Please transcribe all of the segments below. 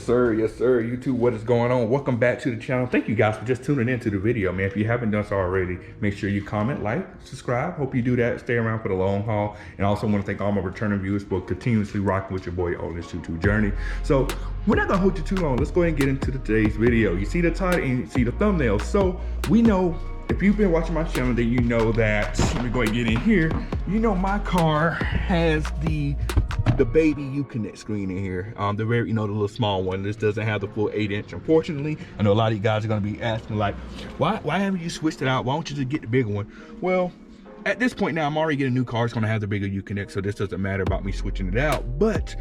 sir, YouTube, what is going on? Welcome back to the channel. Thank you guys for just tuning into the video, man. If you haven't done so already, make sure you comment, like, subscribe. Hope you do that. Stay around for the long haul. And I also want to thank all my returning viewers for continuously rocking with your boy on this YouTube journey. So we're not gonna hold you too long. Let's go ahead and get into today's video. You see the title and you see the thumbnail. So we know, if you've been watching my channel, then you know that, let me go ahead and get in here. You know my car has the baby Uconnect screen in here. The very, the little small one. This doesn't have the full 8-inch. Unfortunately, I know a lot of you guys are gonna be asking like, why haven't you switched it out? Why don't you just get the bigger one? Well, at this point now, I'm already getting a new car. It's gonna have the bigger Uconnect, so this doesn't matter about me switching it out. But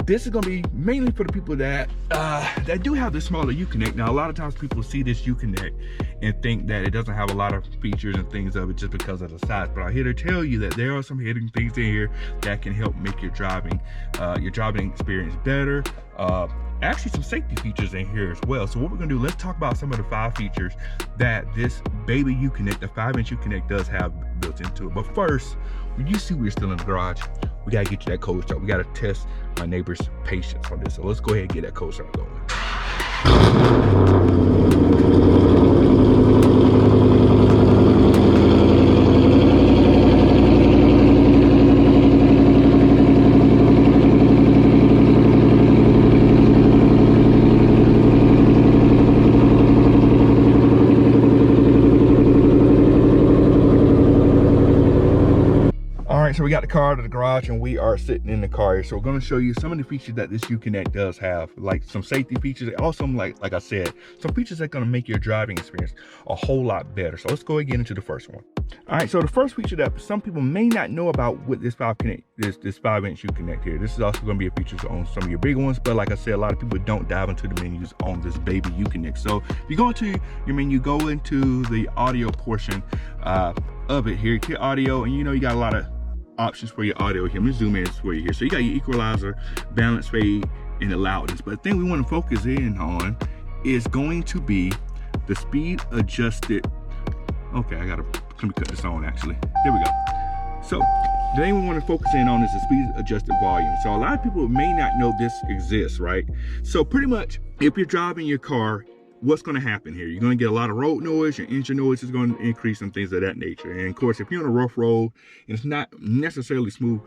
this is gonna be mainly for the people that do have the smaller Uconnect. Now, a lot of times people see this Uconnect and think that it doesn't have a lot of features and things of it just because of the size. But I'm here to tell you that there are some hidden things in here that can help make your driving experience better. Actually, some safety features in here as well. So what we're gonna do, let's talk about some of the 5 features that this baby Uconnect, the 5-inch Uconnect, does have built into it. But first, when you see we're still in the garage, we gotta get you that code start. We gotta test my neighbor's patience on this. So let's go ahead and get that code start going. So we got the car out of the garage and we are sitting in the car here. So we're going to show you some of the features that this Uconnect does have, like some safety features. Also, like I said, some features that are going to make your driving experience a whole lot better. So let's go ahead and get into the first one. All right, so the first feature that some people may not know about with this 5-inch Uconnect here, this is also going to be a feature on some of your bigger ones. But like I said, a lot of people don't dive into the menus on this baby Uconnect. So if you go into your menu, go into the audio portion of it here, hit audio, and you got a lot of options for your audio here. Let me zoom in for you here. So you got your equalizer, balance, fade, and the loudness. But the thing we want to focus in on is going to be the speed adjusted. Okay, let me cut this on actually. There we go. So the thing we want to focus in on is the speed adjusted volume. So a lot of people may not know this exists, right? So pretty much if you're driving your car, what's going to happen here? You're going to get a lot of road noise. Your engine noise is going to increase and things of that nature. And of course, if you're on a rough road and it's not necessarily smooth,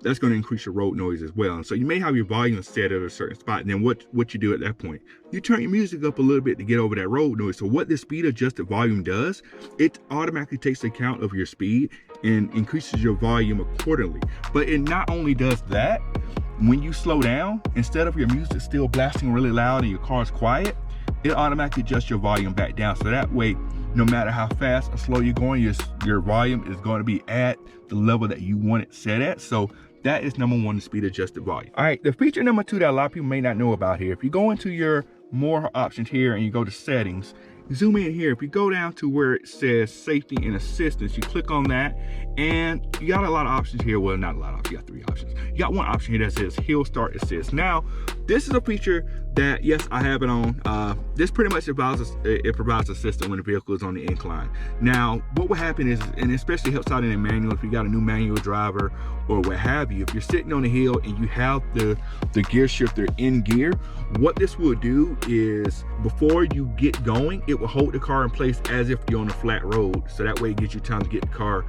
that's going to increase your road noise as well. And so you may have your volume set at a certain spot. And then what you do at that point, you turn your music up a little bit to get over that road noise. So what this speed adjusted volume does, it automatically takes account of your speed and increases your volume accordingly. But it not only does that, when you slow down, instead of your music still blasting really loud and your car's quiet, it automatically adjusts your volume back down. So that way, no matter how fast or slow you're going, your volume is going to be at the level that you want it set at. So that is number 1, the speed adjusted volume. All right, the feature number 2 that a lot of people may not know about here, if you go into your more options here and you go to settings, zoom in here. If you go down to where it says safety and assistance, you click on that and you got a lot of options here. Well, not a lot of options, you got 3 options. You got one option here that says hill start assist. Now, this is a feature that, yes, I have it on. This pretty much provides assistance when the vehicle is on the incline. Now, what will happen is, and especially helps out in a manual, if you got a new manual driver or what have you, if you're sitting on the hill and you have the gear shifter in gear, what this will do is before you get going, it will hold the car in place as if you're on a flat road. So that way it gives you time to get the car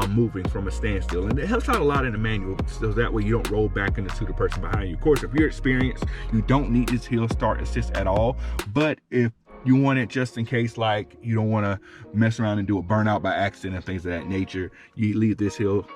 moving from a standstill. And it helps out a lot in the manual, so that way you don't roll back into the person behind you. Of course, if you're experienced, you don't need this hill start assist at all. But if you want it just in case, like you don't want to mess around and do a burnout by accident and things of that nature, you leave this hill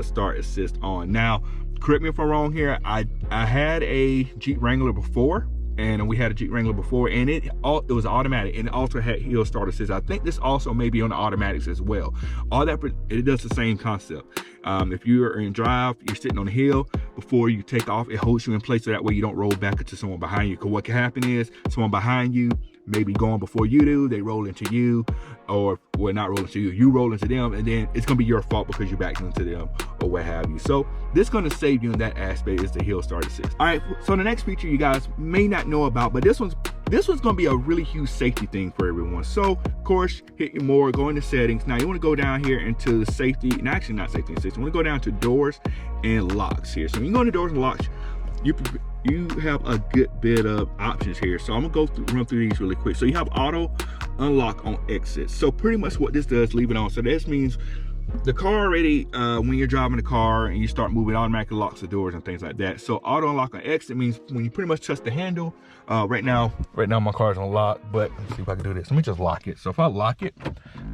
start assist on. Now, correct me if I'm wrong here, I had a Jeep Wrangler before, and we had a Jeep Wrangler before, and it was automatic, and it also had hill start assist. I think this also may be on the automatics as well. All that, it does the same concept. If you're in drive, you're sitting on the hill, before you take off, it holds you in place so that way you don't roll back into someone behind you. Because what can happen is someone behind you maybe going before you do, they roll into you, or well, not roll into you, you roll into them, and then it's gonna be your fault because you backed into them or what have you. So this is gonna save you in that aspect, is the hill start assist. All right, so the next feature you guys may not know about, but this one's gonna be a really huge safety thing for everyone. So of course, hit your more, go into settings. Now you wanna go down here into the safety, and actually not safety and system, you wanna go down to doors and locks here. So when you go into doors and locks, you have a good bit of options here. So I'm gonna run through these really quick. So you have auto unlock on exit. So pretty much what this does, leave it on. So this means the car already, when you're driving the car and you start moving, it automatically locks the doors and things like that. So auto unlock on exit means when you pretty much touch the handle. Right now my car is unlocked, but let's see if I can do this. Let me just lock it. So if I lock it,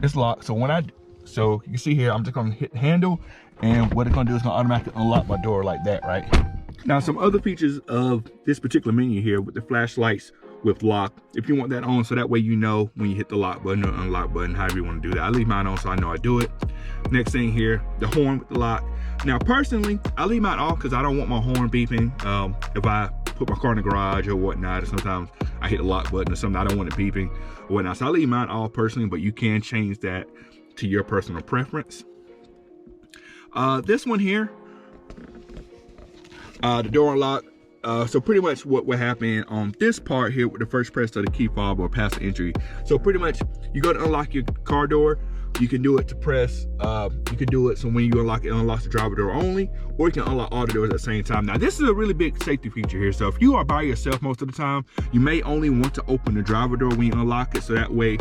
it's locked. So so you can see here, I'm just gonna hit the handle, and what it's gonna do is gonna automatically unlock my door like that, right? Now, some other features of this particular menu here with the flashlights with lock, if you want that on, so that way you know when you hit the lock button or unlock button, however you want to do that. I leave mine on so I know I do it. Next thing here, the horn with the lock. Now, personally, I leave mine off because I don't want my horn beeping. If I put my car in the garage or whatnot, or sometimes I hit the lock button or something, I don't want it beeping or whatnot. So I leave mine off personally, but you can change that to your personal preference. This one here, the door unlock. So pretty much what will happen on this part here with the first press of the key fob or passive entry. So pretty much you go to unlock your car door, you can do it to press, you can do it so when you unlock it, unlocks the driver door only, or you can unlock all the doors at the same time. Now this is a really big safety feature here. So if you are by yourself most of the time, you may only want to open the driver door when you unlock it, so that way,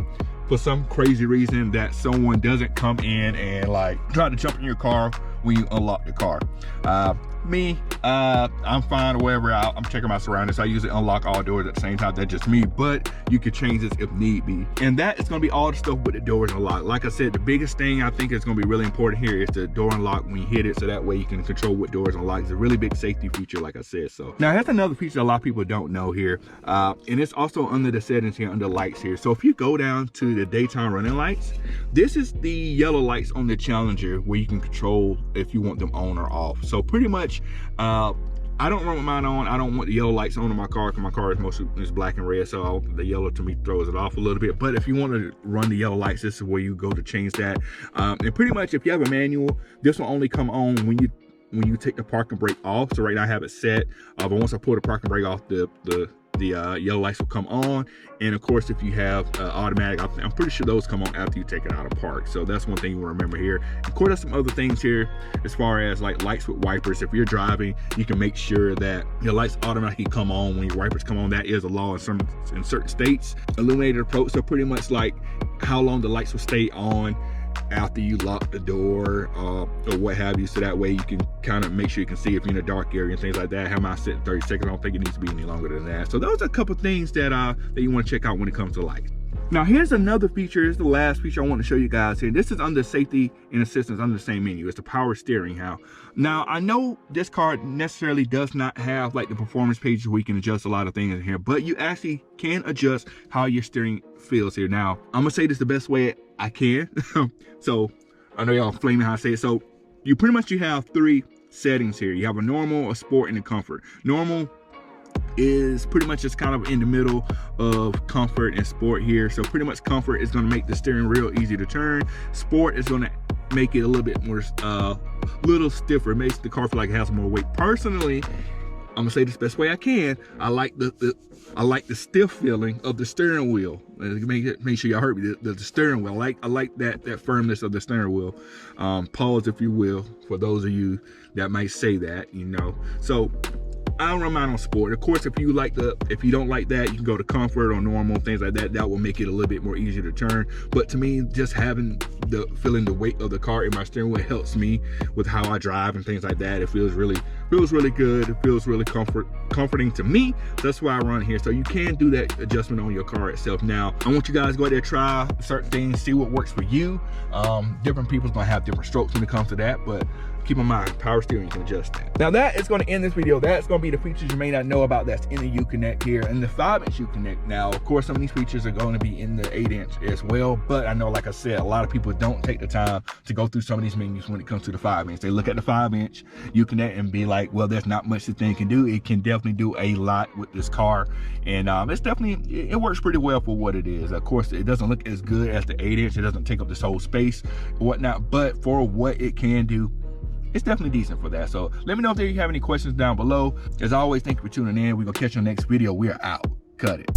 for some crazy reason, that someone doesn't come in and like try to jump in your car when you unlock the car. I'm fine or whatever. I'm checking my surroundings. I usually unlock all doors at the same time. That's just me, but you can change this if need be. And that is gonna be all the stuff with the doors unlocked. Like I said, the biggest thing I think is gonna be really important here is the door unlock when you hit it, so that way you can control what doors unlock. It's a really big safety feature, like I said. So now that's another feature a lot of people don't know here. And it's also under the settings here, under lights here. So if you go down to the daytime running lights, this is the yellow lights on the Challenger where you can control if you want them on or off. So pretty much, I don't run mine on. I don't want the yellow lights on in my car because my car is mostly black and red, so the yellow to me throws it off a little bit. But if you want to run the yellow lights, this is where you go to change that. And pretty much if you have a manual, this will only come on when you take the parking brake off. So right now I have it set, but once I pull the parking brake off, the yellow lights will come on. And of course, if you have automatic, I'm pretty sure those come on after you take it out of park. So that's one thing you want to remember here. Of course, there's some other things here as far as like lights with wipers. If you're driving, you can make sure that your lights automatically come on when your wipers come on. That is a law in certain states. Illuminated approach, so pretty much like how long the lights will stay on after you lock the door or what have you, so that way you can kind of make sure you can see if you're in a dark area and things like that. Have mine set 30 seconds. I don't think it needs to be any longer than that. So those are a couple things that that you want to check out when it comes to lights. Now here's another feature. This is the last feature I want to show you guys here. This is under safety and assistance under the same menu. It's the power steering how. Now I know this car necessarily does not have like the performance pages where you can adjust a lot of things in here, but you actually can adjust how your steering feels here. Now I'm gonna say this the best way I can. So I know y'all flaming how I say it. So you pretty much you have three settings here. You have a normal, a sport, and a comfort. Normal is pretty much just kind of in the middle of comfort and sport here. So pretty much comfort is going to make the steering real easy to turn. Sport is going to make it a little bit more little stiffer. It makes the car feel like it has more weight. Personally, I'm gonna say this the best way I can. I like the stiff feeling of the steering wheel. Make sure y'all heard me. The steering wheel. I like that firmness of the steering wheel. Pause if you will, for those of you that might say that, you know. So I don't run mine on sport. Of course, if you don't like that, you can go to comfort or normal, things like that. That will make it a little bit more easier to turn. But to me, just feeling the weight of the car in my steering wheel helps me with how I drive and things like that. It feels really good. It feels really comforting to me. So that's why I run here. So you can do that adjustment on your car itself. Now, I want you guys to go out there, try certain things, see what works for you. Different people's gonna have different strokes when it comes to that, but keep in mind, power steering, you can adjust that. Now that is going to end this video. That's going to be the features you may not know about that's in the Uconnect here, and the 5-inch Uconnect. Now, of course, some of these features are going to be in the 8-inch as well, but I know, like I said, a lot of people don't take the time to go through some of these menus when it comes to the 5-inch. They look at the 5-inch Uconnect and be like, well, there's not much the thing can do. It can definitely do a lot with this car, and it works pretty well for what it is. Of course, it doesn't look as good as the 8-inch. It doesn't take up this whole space or whatnot, but for what it can do, it's definitely decent for that. So let me know if you have any questions down below. As always, thank you for tuning in. We're gonna catch you on the next video. We are out. Cut it.